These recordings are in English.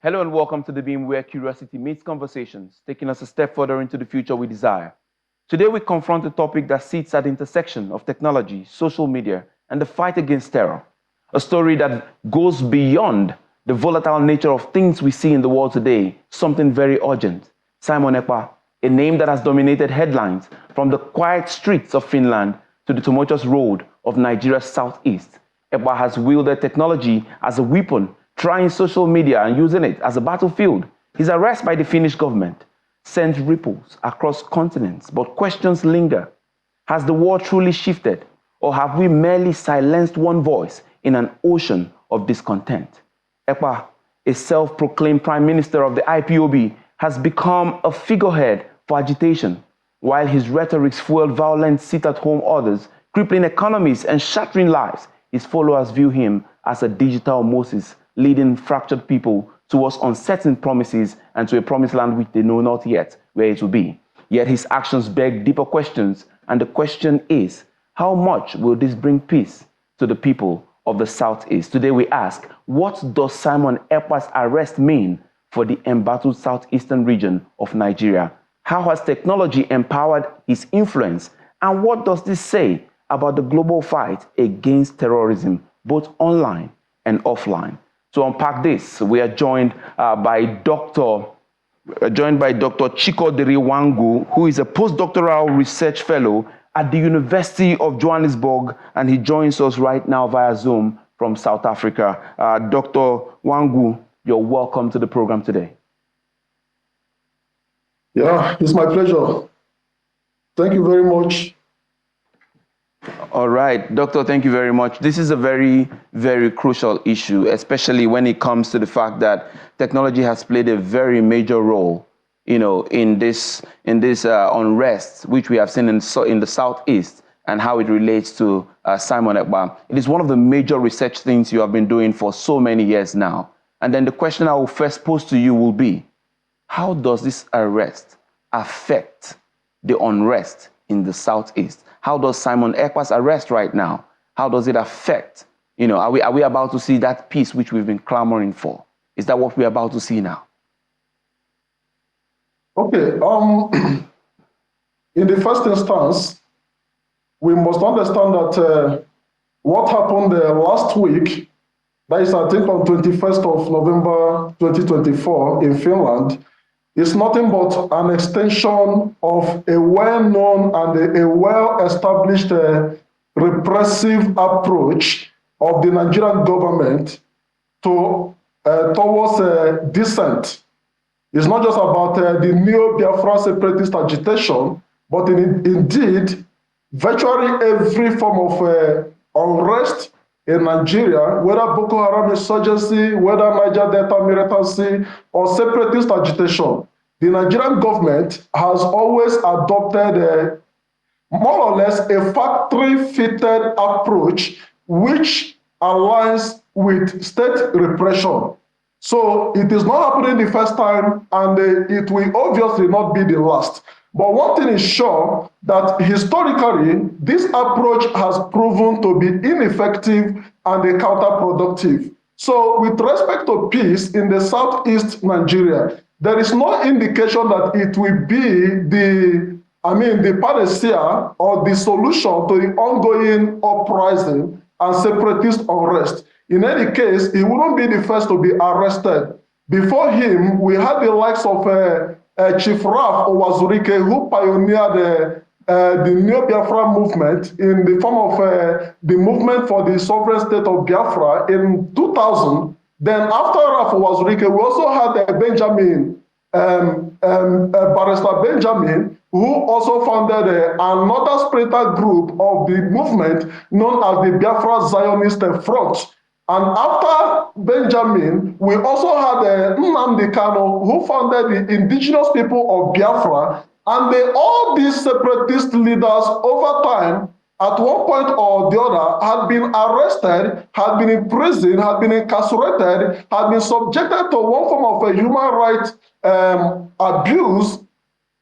Hello and welcome to the Beam where curiosity meets conversations, taking us a step further into the future we desire. Today we confront a topic that sits at the intersection of technology, social media, and the fight against terror. A story that goes beyond the volatile nature of things we see in the world today, something very urgent. Simon Ekpa, a name that has dominated headlines from the quiet streets of Finland to the tumultuous road of Nigeria's southeast. Ekpa has wielded technology as a weapon, trying social media and using it as a battlefield. His arrest by the Finnish government sent ripples across continents, but questions linger. Has the war truly shifted, or have we merely silenced one voice in an ocean of discontent? Ekpa, a self-proclaimed prime minister of the IPOB, has become a figurehead for agitation, while his rhetorics fueled violent sit-at-home orders, crippling economies and shattering lives. His followers view him as a digital Moses, leading fractured people towards uncertain promises and to a promised land which they know not yet where it will be. Yet his actions beg deeper questions, and the question is, how much will this bring peace to the people of the Southeast? Today we ask, what does Simon Ekpa's arrest mean for the embattled southeastern region of Nigeria? How has technology empowered his influence? And what does this say about the global fight against terrorism, both online and offline? To unpack this, we are joined by Dr. Chikodiri Wangu, who is a postdoctoral research fellow at the University of Johannesburg, and he joins us right now via Zoom from South Africa. Dr. Wangu, you're welcome to the program today. Yeah, it's my pleasure. Thank you very much. All right, Doctor, thank you very much. This is a very, very crucial issue, especially when it comes to the fact that technology has played a very major role, in this unrest, which we have seen in the Southeast, and how it relates to Simon Ekpa. It is one of the major research things you have been doing for so many years now. And then the question I will first pose to you will be, how does this arrest affect the unrest in the Southeast? How does Simon Ekpa's arrest right now, how does it affect, are we about to see that peace which we've been clamoring for? Is that what we're about to see now? Okay, in the first instance, we must understand that what happened last week, that is I think on 21st of November 2024 in Finland, is nothing but an extension of a well-known and a well-established repressive approach of the Nigerian government towards dissent. It's not just about the neo-Biafra separatist agitation, but indeed, virtually every form of unrest in Nigeria, whether Boko Haram insurgency, whether Niger Delta militancy, or separatist agitation, the Nigerian government has always adopted more or less a factory-fitted approach which aligns with state repression. So it is not happening the first time, and it will obviously not be the last. But one thing is sure, that historically, this approach has proven to be ineffective and counterproductive. So with respect to peace in the Southeast Nigeria, there is no indication that it will be the panacea or the solution to the ongoing uprising and separatist unrest. In any case, he wouldn't be the first to be arrested. Before him, we had the likes of Chief Ralph Owazurike, who pioneered the Neo-Biafra movement in the form of the movement for the sovereign state of Biafra in 2000. Then after Ralph Owazurike, we also had Barrister Benjamin, who also founded another splinter group of the movement known as the Biafra Zionist Front. And after Benjamin, we also had Nnamdi Kanu, who founded the indigenous people of Biafra. And all these separatist leaders over time, at one point or the other, had been arrested, had been imprisoned, had been incarcerated, had been subjected to one form of a human rights abuse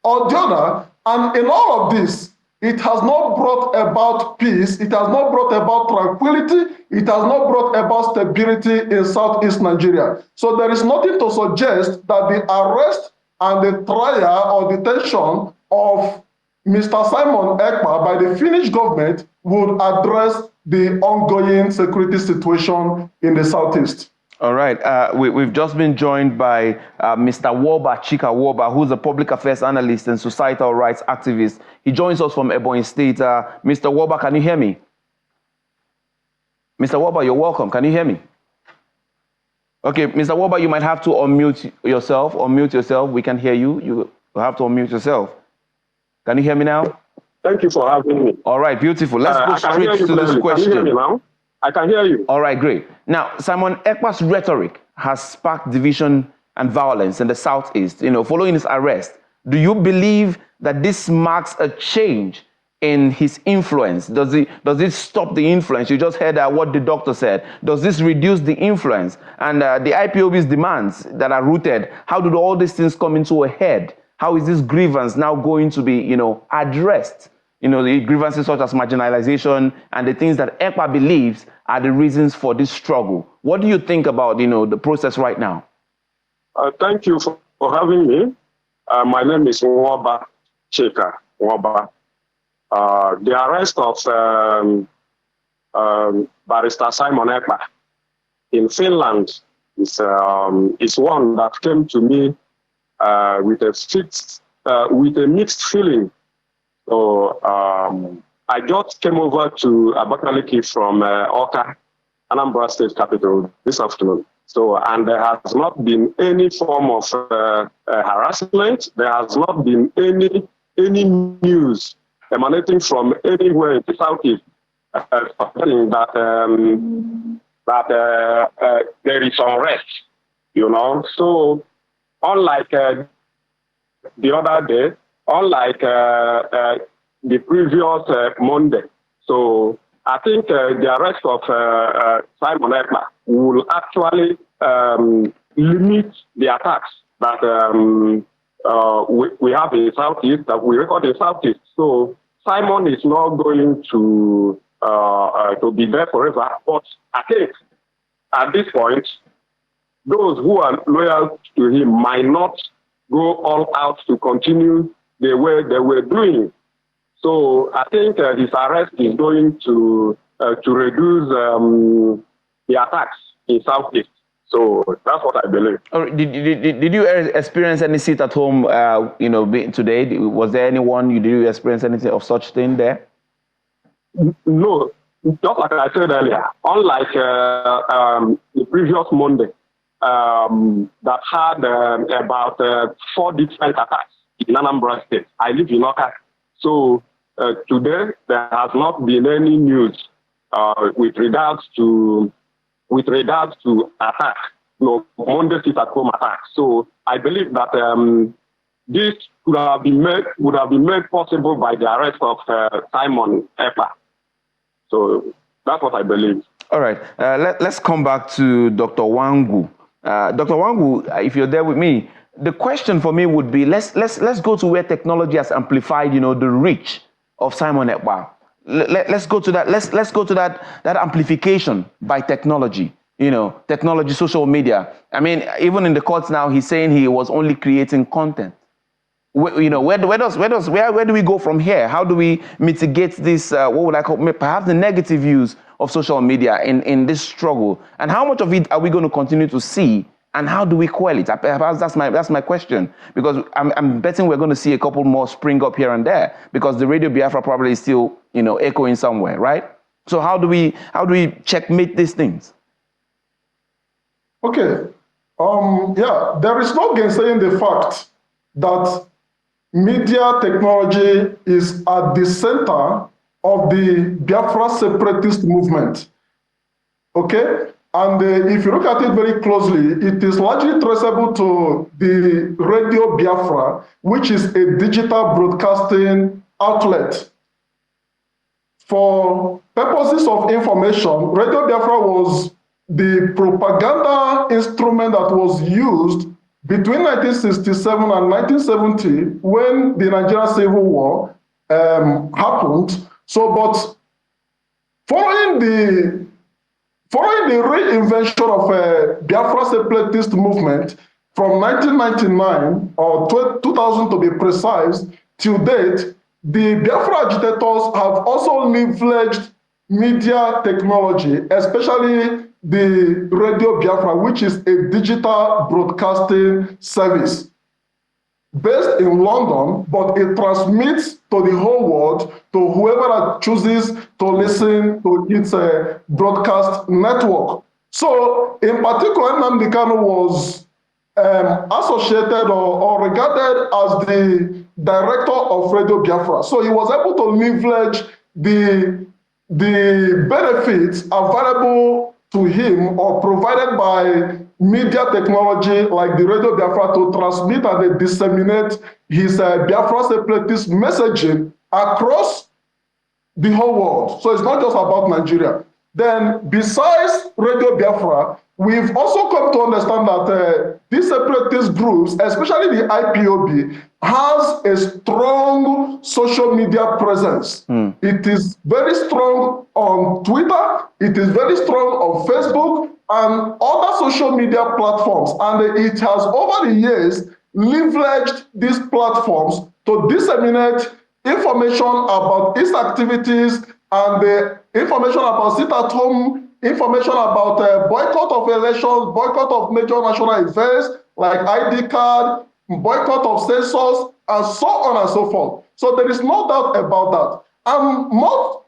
or the other. And in all of this, it has not brought about peace, it has not brought about tranquility, it has not brought about stability in Southeast Nigeria. So there is nothing to suggest that the arrest and the trial or detention of Mr. Simon Ekpa by the Finnish government would address the ongoing security situation in the Southeast. All right. We've just been joined by Mr. Chika Woba, who's a public affairs analyst and societal rights activist. He joins us from Ebonyi State. Mr. Woba, can you hear me? Mr. Woba, you're welcome. Can you hear me? Okay, Mr. Woba, you might have to unmute yourself. Unmute yourself. We can hear you. You have to unmute yourself. Can you hear me now? Thank you for having me. All right, beautiful. Let's go straight to this question. Can you hear me now? I can hear you. All right, great. Now, Simon Ekpa's rhetoric has sparked division and violence in the Southeast, following his arrest. Do you believe that this marks a change in his influence? Does it stop the influence? You just heard what the doctor said. Does this reduce the influence? And the IPOB's demands that are rooted, how do all these things come into a head? How is this grievance now going to be, addressed? The grievances such as marginalization and the things that Ekpa believes are the reasons for this struggle. What do you think about, the process right now? Thank you for having me. My name is Chika Woba. The arrest of Barrister Simon Ekpa in Finland is one that came to me with a mixed feeling. So I just came over to Abakaliki from Awka, Anambra State capital, this afternoon. So, and there has not been any form of harassment. There has not been any news emanating from anywhere in the Southeast saying that there is unrest. So, unlike the other day, unlike the previous Monday. So I think the arrest of Simon Ekpa will actually limit the attacks that we have in Southeast, that we record in Southeast. So Simon is not going to be there forever. But I think at this point, those who are loyal to him might not go all out to continue the way they were doing. So I think his arrest is going to reduce the attacks in Southeast. So that's what I believe. Did you experience any sit at home, today? Was there anyone, did you experience anything of such thing there? No, just like I said earlier, unlike the previous Monday, that had about 4 different attacks in Anambra State. I live in Awka. So today there has not been any news with regards to attack, Monday sit at home attack. So I believe that this would have been made possible by the arrest of Simon Ekpa. So that's what I believe. All right. Let's come back to Dr. Wangu. Dr. Wangu, if you're there with me, the question for me would be, let's go to where technology has amplified, the reach of Simon Ekpa. Let's go to that. Let's go to that amplification by technology. Technology, social media. I mean, even in the courts now, he's saying he was only creating content. Where do we go from here? How do we mitigate this? What would I call perhaps the negative use of social media in this struggle? And how much of it are we going to continue to see? And how do we quell it? Perhaps that's my question, because I'm betting we're going to see a couple more spring up here and there, because the Radio Biafra probably is still echoing somewhere, right? So how do we checkmate these things? Okay, there is no gainsaying the fact that media technology is at the center of the Biafra separatist movement. Okay. And if you look at it very closely, it is largely traceable to the Radio Biafra, which is a digital broadcasting outlet. For purposes of information, Radio Biafra was the propaganda instrument that was used between 1967 and 1970 when the Nigerian Civil War happened. So, but following the reinvention of Biafra separatist movement from 1999 or 2000 to be precise, till date, the Biafra agitators have also leveraged media technology, especially the Radio Biafra, which is a digital broadcasting service based in London, but it transmits to the whole world, to whoever chooses to listen to its broadcast network. So, in particular, Nnamdi Kanu was associated or regarded as the director of Radio Biafra. So he was able to leverage the benefits available to him or provided by media technology like the Radio Biafra to transmit and disseminate his Biafra separatist messaging across the whole world. So it's not just about Nigeria. Then besides Radio Biafra, we've also come to understand that these separatist groups, especially the IPOB, has a strong social media presence. It is very strong on Twitter, it is very strong on Facebook and other social media platforms. And it has over the years leveraged these platforms to disseminate information about its activities and the information about sit-at-home, information about boycott of elections, boycott of major national events like ID card, boycott of census, and so on and so forth. So there is no doubt about that. And more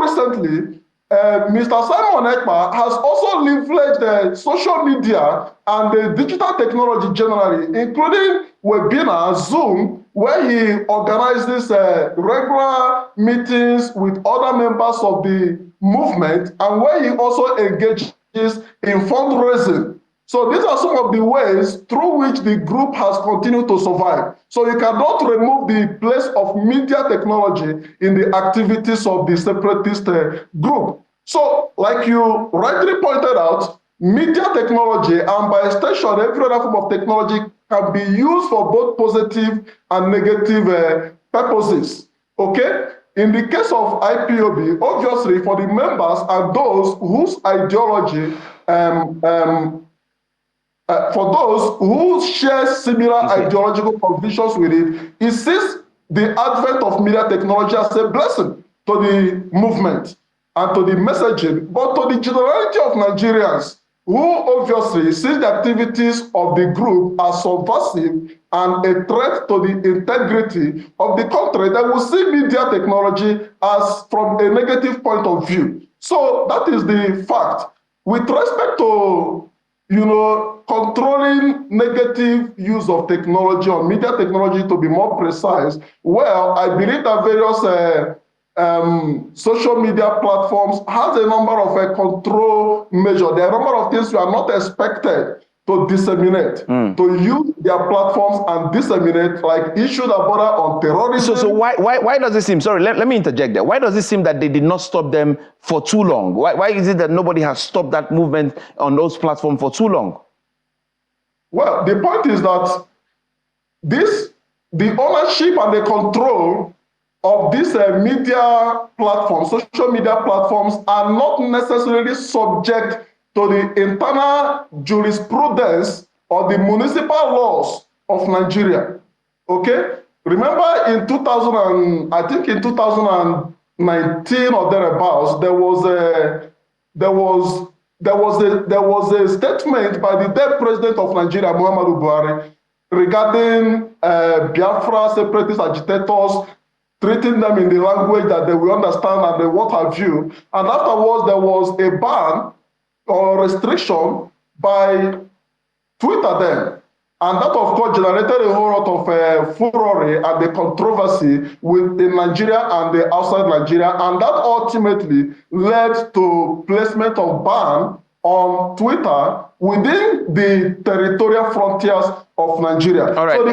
recently, Mr. Simon Ekpa has also leveraged social media and the digital technology generally, including webinar, Zoom, where he organizes regular meetings with other members of the movement and where he also engages in fundraising. So these are some of the ways through which the group has continued to survive. So you cannot remove the place of media technology in the activities of the separatist group. So, like you rightly pointed out, media technology and by extension every other form of technology can be used for both positive and negative purposes. Okay? In the case of IPOB, obviously for the members and those whose ideology for those who share similar ideological convictions with it, it sees the advent of media technology as a blessing to the movement and to the messaging, but to the generality of Nigerians who obviously see the activities of the group as subversive and a threat to the integrity of the country, they will see media technology as from a negative point of view. So that is the fact. With respect to controlling negative use of technology or media technology, to be more precise, well, I believe that various social media platforms has a number of control measures. There are a number of things you are not expected to disseminate, to use their platforms and disseminate, like issues that border on terrorism. So why does it seem, sorry, let me interject there. Why does it seem that they did not stop them for too long? Why is it that nobody has stopped that movement on those platforms for too long? Well, the point is that the ownership and the control of these media platforms, social media platforms, are not necessarily subject to the internal jurisprudence or the municipal laws of Nigeria. Okay? Remember in 2019 or thereabouts, there was a statement by the then president of Nigeria, Muhammadu Buhari, regarding Biafra separatist agitators, treating them in the language that they will understand and what have you. And afterwards, there was a ban or restriction by Twitter then. And that, of course, generated a whole lot of furore and the controversy within Nigeria and the outside Nigeria. And that ultimately led to placement of ban on Twitter within the territorial frontiers of Nigeria. All right, So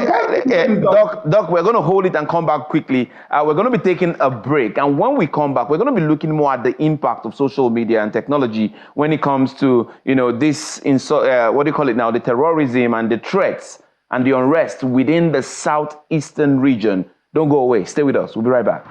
Doc, we're going to hold it and come back quickly. We're going to be taking a break. And when we come back, we're going to be looking more at the impact of social media and technology when it comes to, this, what do you call it now, the terrorism and the threats and the unrest within the southeastern region. Don't go away. Stay with us. We'll be right back.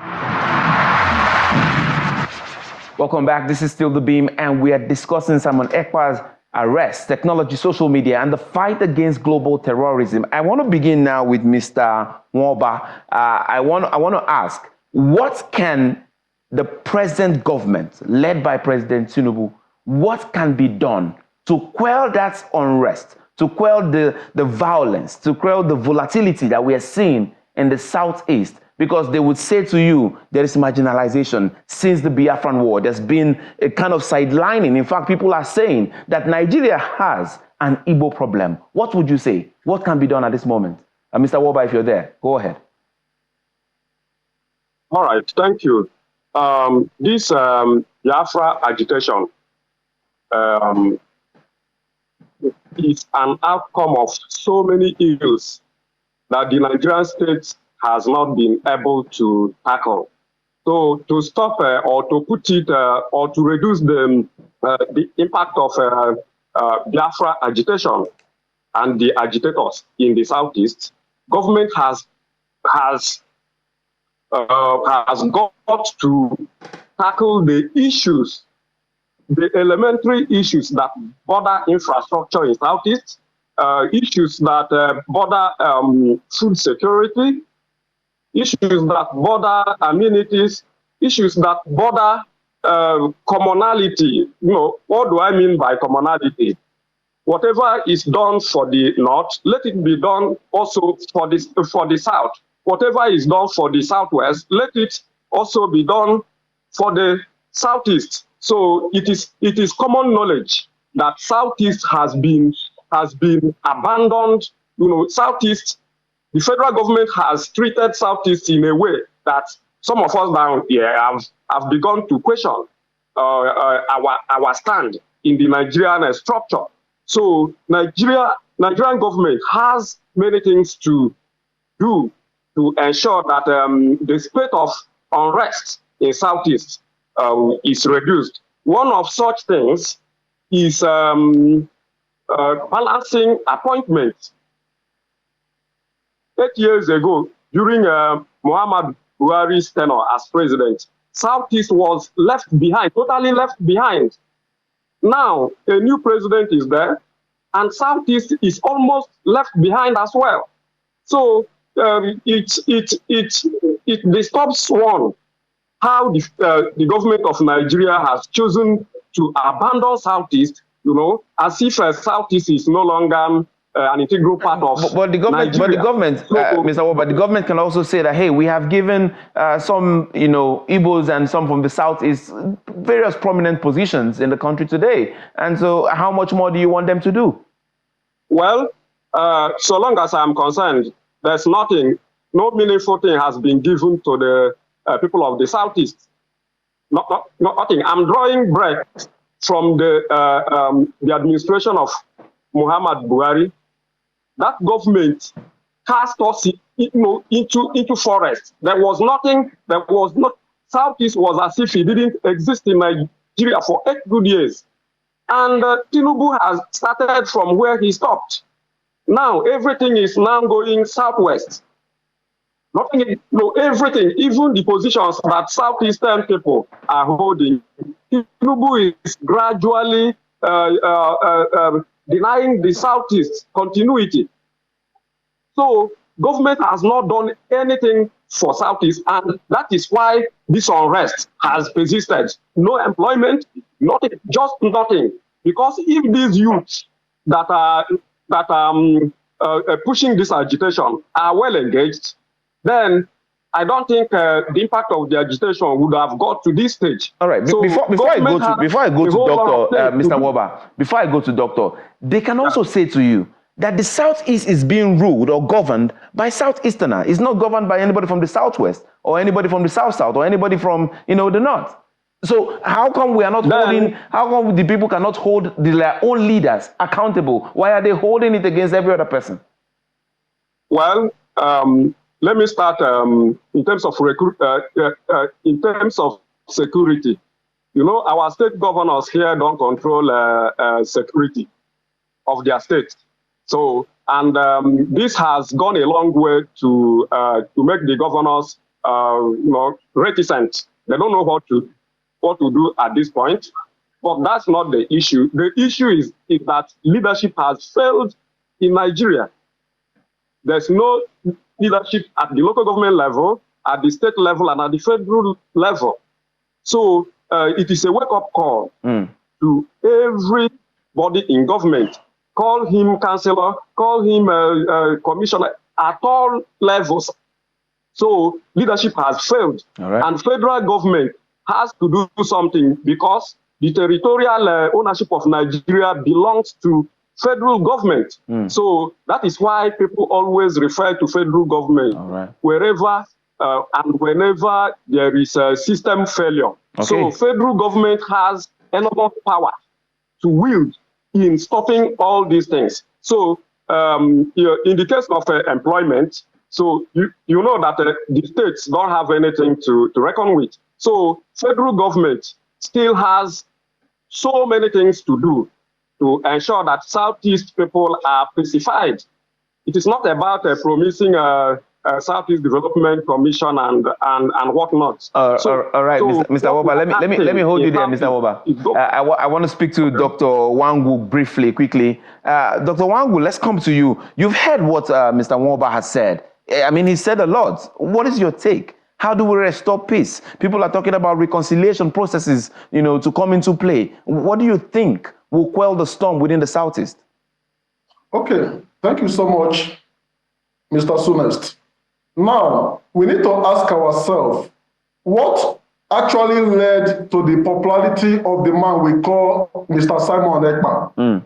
Welcome back. This is Still the Beam, and we are discussing Simon Ekpa's arrest, technology, social media, and the fight against global terrorism. I want to begin now with Mr. Nwoba. I want to ask, what can the present government, led by President Tinubu, what can be done to quell that unrest, to quell the violence, to quell the volatility that we are seeing in the Southeast? Because they would say to you, there is marginalization since the Biafran War. There's been a kind of sidelining. In fact, people are saying that Nigeria has an Igbo problem. What would you say? What can be done at this moment? Mr. Nwoba, if you're there, go ahead. All right, thank you. This Biafra agitation is an outcome of so many ills that the Nigerian state has not been able to tackle. So to stop or to put it or to reduce the impact of Biafra agitation and the agitators in the Southeast, government has got to tackle the issues, the elementary issues that border infrastructure in Southeast, issues that border food security, issues that border amenities, issues that border commonality. You know, what do I mean by commonality? Whatever is done for the North, let it be done also for the South. Whatever is done for the Southwest, let it also be done for the Southeast. So it is common knowledge that Southeast has been abandoned. You know, Southeast. The federal government has treated Southeast in a way that some of us down here have begun to question our stand in the Nigerian structure. So Nigerian government has many things to do to ensure that the spate of unrest in Southeast is reduced. One of such things is balancing appointments. 8 years ago, during Muhammad Buhari's tenure as president, Southeast was left behind, totally left behind. Now, a new president is there, and Southeast is almost left behind as well. So it disturbs one how the government of Nigeria has chosen to abandon Southeast, you know, as if Southeast is no longer an integral part of but the government, Mr. Nwoba, the government can also say that, hey, we have given some, you know, Igbos and some from the Southeast various prominent positions in the country today. And so how much more do you want them to do? Well, so long as I'm concerned, there's nothing, no meaningful thing has been given to the people of the Southeast. Nothing. I'm drawing breath from the administration of Muhammad Buhari. That government cast us into forest. There was nothing, Southeast was as if it didn't exist in Nigeria for 8 good years. And Tinubu has started from where he stopped. Now everything is now going southwest. Everything, even the positions that Southeastern people are holding, Tinubu is gradually denying the Southeast continuity. So government has not done anything for Southeast, and that is why this unrest has persisted. No employment, nothing, just nothing. Because if these youths that are pushing this agitation are well engaged, then I don't think the impact of the agitation would have got to this stage. All right. So before I go to Dr. Mr. Nwoba, before I go to Doctor, they can also say to you that the Southeast is being ruled or governed by Southeasterner. It's not governed by anybody from the Southwest or anybody from the South or anybody from, you know, the North. So how come we are not holding? How come the people cannot hold their own leaders accountable? Why are they holding it against every other person? Well, let me start in terms of security. You know, our state governors here don't control security of their state. So And this has gone a long way to make the governors reticent. They don't know what to do at this point. But that's not the issue. The issue is that leadership has failed in Nigeria. There's no leadership at the local government level, at the state level, and at the federal level. So it is a wake-up call to everybody in government. Call him councillor, call him commissioner at all levels. So leadership has failed. Right. And federal government has to do something because the territorial ownership of Nigeria belongs to federal government. So that is why people always refer to federal government wherever and whenever there is a system failure. Okay. So federal government has enormous power to wield in stopping all these things. So in the case of employment, so you know that the states don't have anything to reckon with. So federal government still has so many things to do to ensure that Southeast people are pacified. It is not about promising a Southeast Development Commission and whatnot. All right, so Mr. Woba, let me hold you there, Mr. Woba. I want to speak to Dr. Wangu briefly, quickly. Dr. Wangu, let's come to you. You've heard what Mr. Woba has said. I mean, he said a lot. What is your take? How do we restore peace? People are talking about reconciliation processes, to come into play. What do you think will quell the storm within the Southeast? Okay, thank you so much, Mr. Sunest. Now, we need to ask ourselves, what actually led to the popularity of the man we call Mr. Simon Ekpa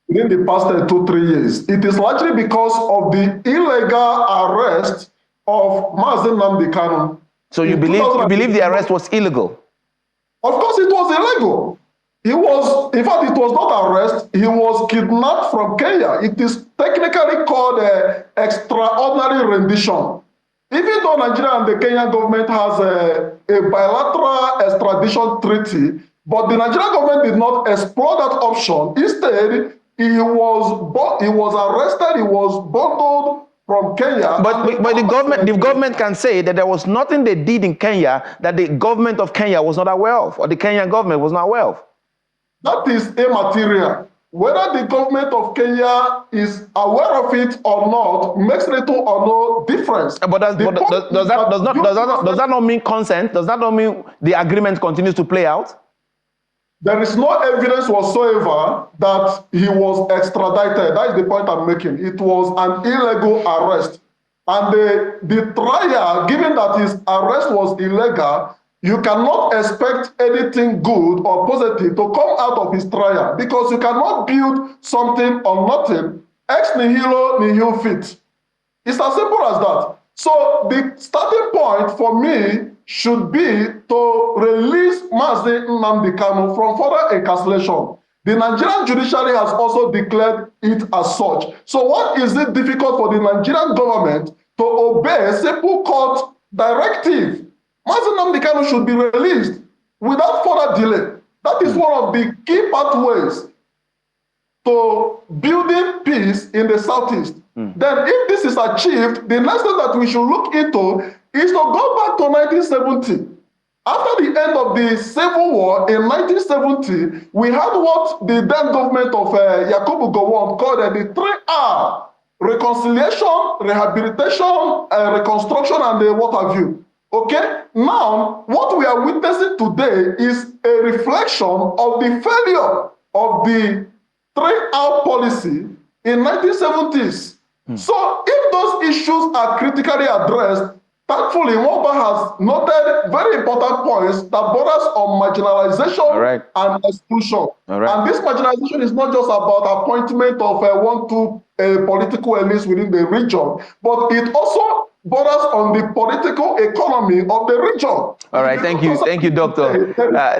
in the past 2-3 years? It is largely because of the illegal arrest of Mazen Nnamdi Kanu. So you believe the arrest was illegal? Of course it was illegal. In fact, it was not arrest, he was kidnapped from Kenya. It is technically called extraordinary rendition. Even though Nigeria and the Kenyan government has a bilateral extradition treaty, but the Nigerian government did not explore that option. Instead, he was arrested, he was bundled from Kenya. But the government can say that there was nothing they did in Kenya that the government of Kenya was not aware of, or the Kenyan government was not aware of. That is immaterial. Whether the government of Kenya is aware of it or not makes little or no difference. But does that not mean consent? Does that not mean the agreement continues to play out? There is no evidence whatsoever that he was extradited. That is the point I'm making. It was an illegal arrest. And the trial, given that his arrest was illegal, you cannot expect anything good or positive to come out of his trial, because you cannot build something on nothing. Ex nihilo nihil fit. It's as simple as that. So the starting point for me should be to release Mazen Nnamdi Kanu from further incarceration. The Nigerian judiciary has also declared it as such. So what is it difficult for the Nigerian government to obey a simple court directive? Mazen Nnamdi Kanu should be released without further delay. That is one of the key pathways to building peace in the Southeast. Then if this is achieved, the next thing that we should look into is to go back to 1970. After the end of the Civil War in 1970, we had what the then government of Yakubu Gowon called the 3R: reconciliation, rehabilitation, reconstruction, and what have you. Okay, now what we are witnessing today is a reflection of the failure of the 3R policy in 1970s. So if those issues are critically addressed, thankfully Woba has noted very important points that borders on marginalization and exclusion. And this marginalization is not just about appointment of one-two political elites within the region, but it also borders on the political economy of the region. All right, thank you, Doctor.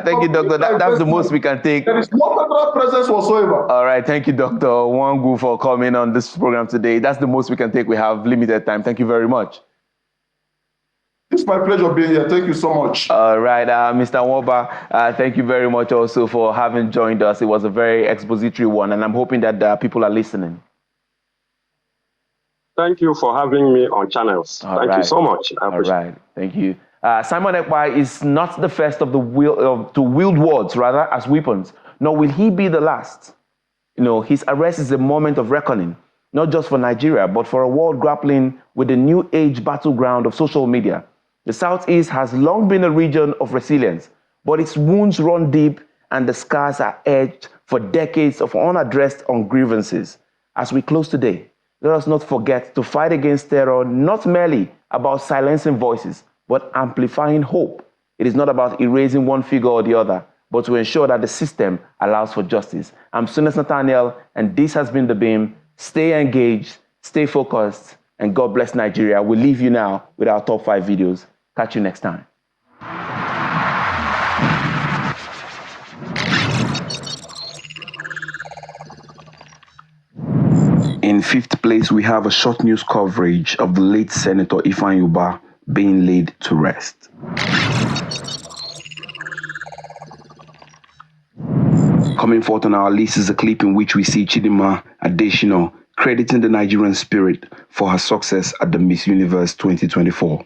Thank you, Doctor. That's the most we can take. There is no federal presence whatsoever. All right, thank you, Dr. Wangu, for coming on this program today. That's the most we can take. We have limited time. Thank you very much. It's my pleasure being here. Thank you so much. All right, Mr. Woba, thank you very much also for having joined us. It was a very expository one, and I'm hoping that people are listening. Thank you for having me on Channels. Thank you so much. All right. Thank you. Simon Ekpa is not the first to wield words, rather, as weapons, nor will he be the last. His arrest is a moment of reckoning, not just for Nigeria, but for a world grappling with the new age battleground of social media. The Southeast has long been a region of resilience, but its wounds run deep and the scars are etched for decades of unaddressed grievances. As we close today, let us not forget to fight against terror, not merely about silencing voices, but amplifying hope. It is not about erasing one figure or the other, but to ensure that the system allows for justice. I'm Sunas Nathaniel, and this has been The Beam. Stay engaged, stay focused, and God bless Nigeria. We'll leave you now with our top 5 videos. Catch you next time. In 5th place, we have a short news coverage of the late Senator Ifeanyi Ubah being laid to rest. Coming forth on our list is a clip in which we see Chidinma Adesina crediting the Nigerian spirit for her success at the Miss Universe 2024.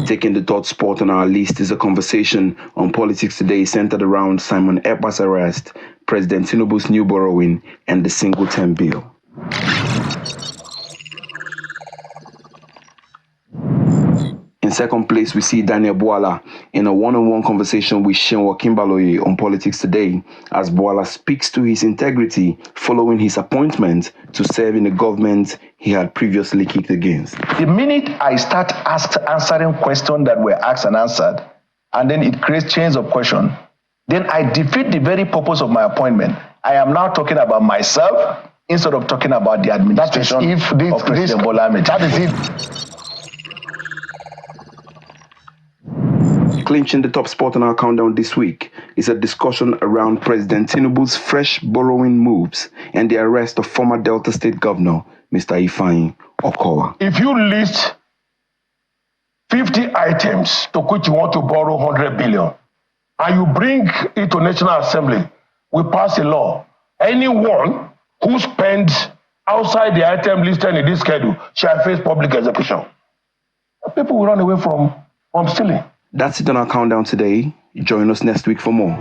Taking the third spot on our list is a conversation on Politics Today centered around Simon Ekpa's arrest, President Tinubu's new borrowing, and the single-term bill. In 2nd place, we see Daniel Bwala in a one-on-one conversation with Shenwa Kimbaloye on Politics Today, as Bwala speaks to his integrity following his appointment to serve in a government he had previously kicked against. The minute I start answering questions that were asked and answered, and then it creates chains of question, then I defeat the very purpose of my appointment. I am now talking about myself instead of talking about the administration of President Bola Ahmed. That is it. Clinching the top spot on our countdown this week is a discussion around President Tinubu's fresh borrowing moves and the arrest of former Delta State Governor, Mr. Ifeanyi Okowa. If you list 50 items to which you want to borrow 100 billion, and you bring it to National Assembly, we pass a law. Anyone who spends outside the item listed in this schedule shall face public execution. People will run away from stealing. That's it on our countdown today. Join us next week for more.